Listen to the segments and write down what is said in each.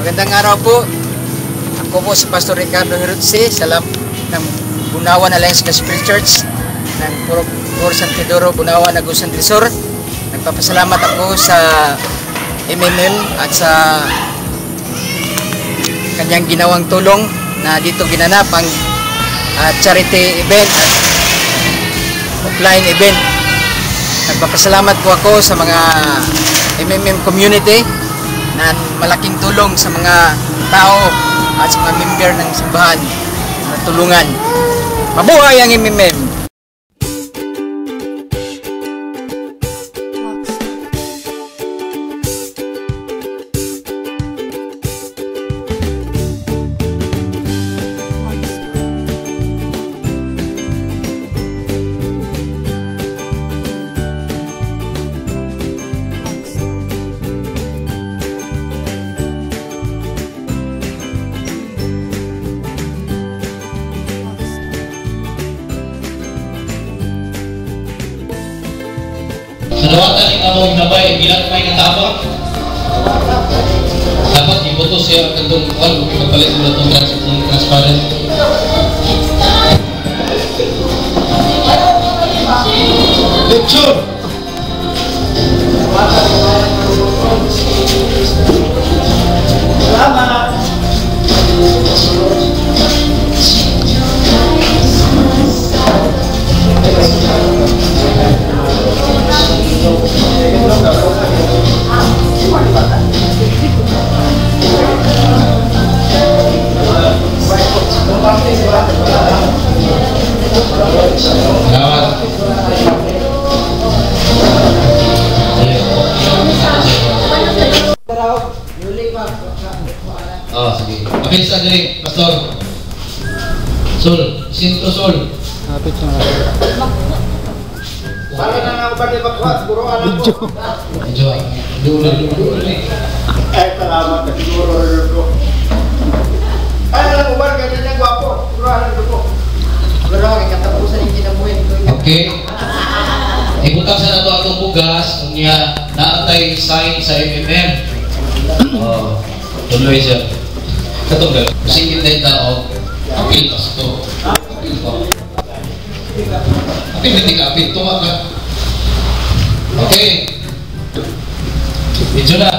Magandang araw po. Ako po si Pastor Ricardo Hirotse ng Bunawan Alliance Gospel Church ng Puro San Pedro, Bunawan, Agusan del Sur. Nagpapasalamat ako sa MMM at sa kanyang ginawang tulong na dito ginanap ang charity event at offline event. Nagpapasalamat po ako sa mga MMM community na malaking tulong sa mga tao at sa mga member ng simbahan na tulungan. Mabuhay ang MMM! Nadawatan ni Amo Nabay bilang may natabak. Dapat iboto siya kantong kuan kung magpalit mo itong transparent. Lecture! Salamat! Oh, sige. Kapit sa diri, Pastor. Sol, sinto Sol. Kapit sa mga. Para na nga ba di bakwas, puro alam ko. Medyo. Duro ni. Ay, salamat na siguro ko. Ay, alam mo ba, ganyan niya gwapo. Puro alam ko. Pero katapusan yung kinabuhin ko. Okay. Ibutang sa nato atong bugas, unya naantay sign sa MMM. Oh, tuloy siya. Katong sige na tao. Apil pasto. Apil ko. Apil hindi ka apil tuwa ka. Okay. Medyo na.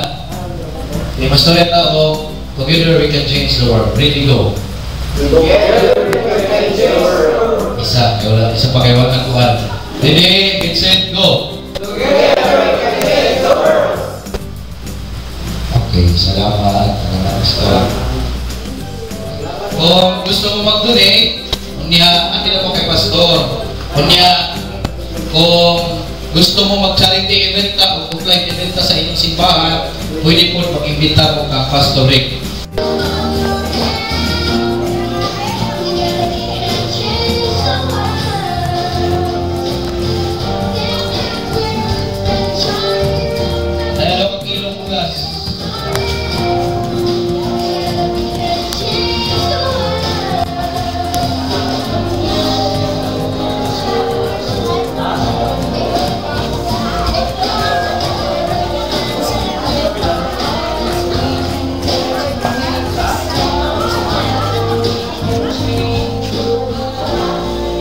May mastorya tao. Together we can change the world. Ready, go. Isa pa kayo ang kuhan. Ready, Vincent, go. Okay, salamat. Kung gusto mo mag-donate, akin ako kay Pastor. Kung gusto mo mag-charity event ka o offline event ka sa inyong simbahan, pwede po mag-imbita mo ka Pastor Rick.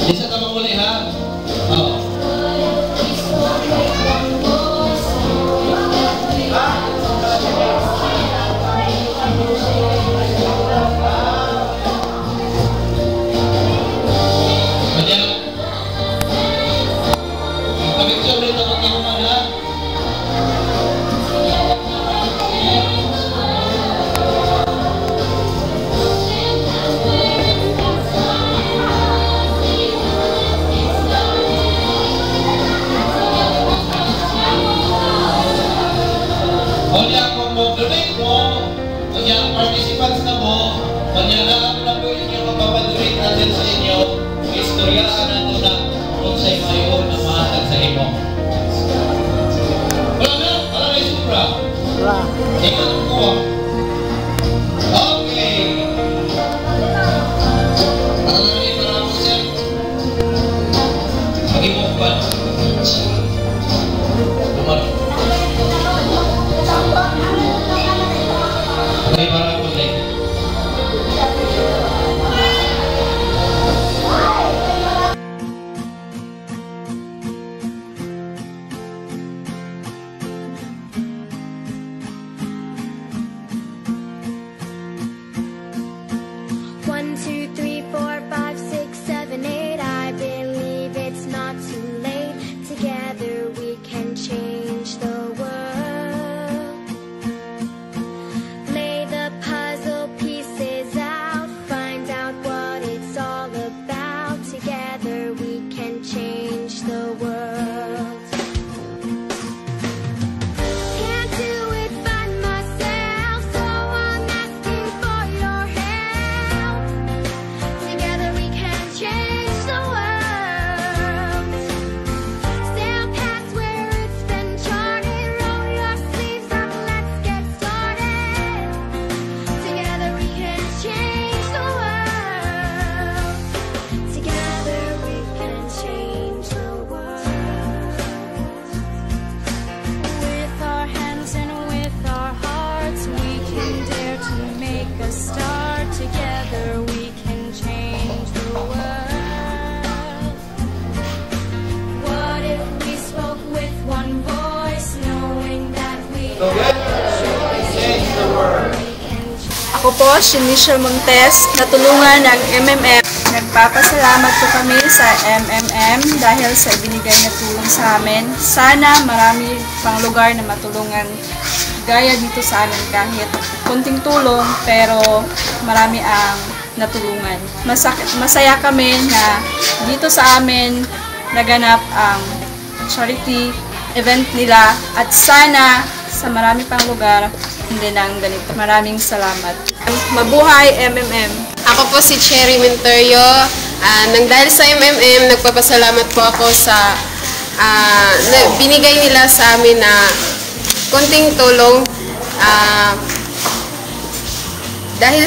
Isa ka mamuli ha? Oo. Kanya, pag-picture ulit ako kinuman ha? Kanya kung mag-donate mo, kanya ang participants na mo, kanya na po yung magpapadonate natin sa inyo, istoryaan na ito na kung sa'yo mayon na mahatag sa imo. Wala na? Wala na yung sobra? Wala. Ikaw ang kuha. Okay. Maraming maraming sir. Mag-imok ba? Lumano. Okay, maraming Ako po, Shinicia Montes, natulungan ng MMM. Nagpapasalamat po kami sa MMM dahil sa ibinigay na tulong sa amin. Sana marami pang lugar na matulungan gaya dito sa amin kahit konting tulong pero marami ang natulungan. Masaya kami na dito sa amin naganap ang charity event nila at sana sa marami pang lugar hindi nang ganito. Maraming salamat. Mabuhay MMM! Ako po si Cherry Mentorio. Nang dahil sa MMM, nagpapasalamat po ako sa binigay nila sa amin na konting tulong. Dahil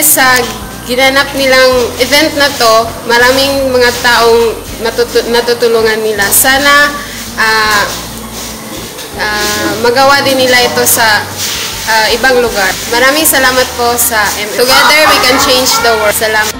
sa ginanap nilang event na to, maraming mga taong natutulungan nila. Sana magawa din nila ito sa ibang lugar. Maraming salamat po sa MMM. Together we can change the world. Salamat.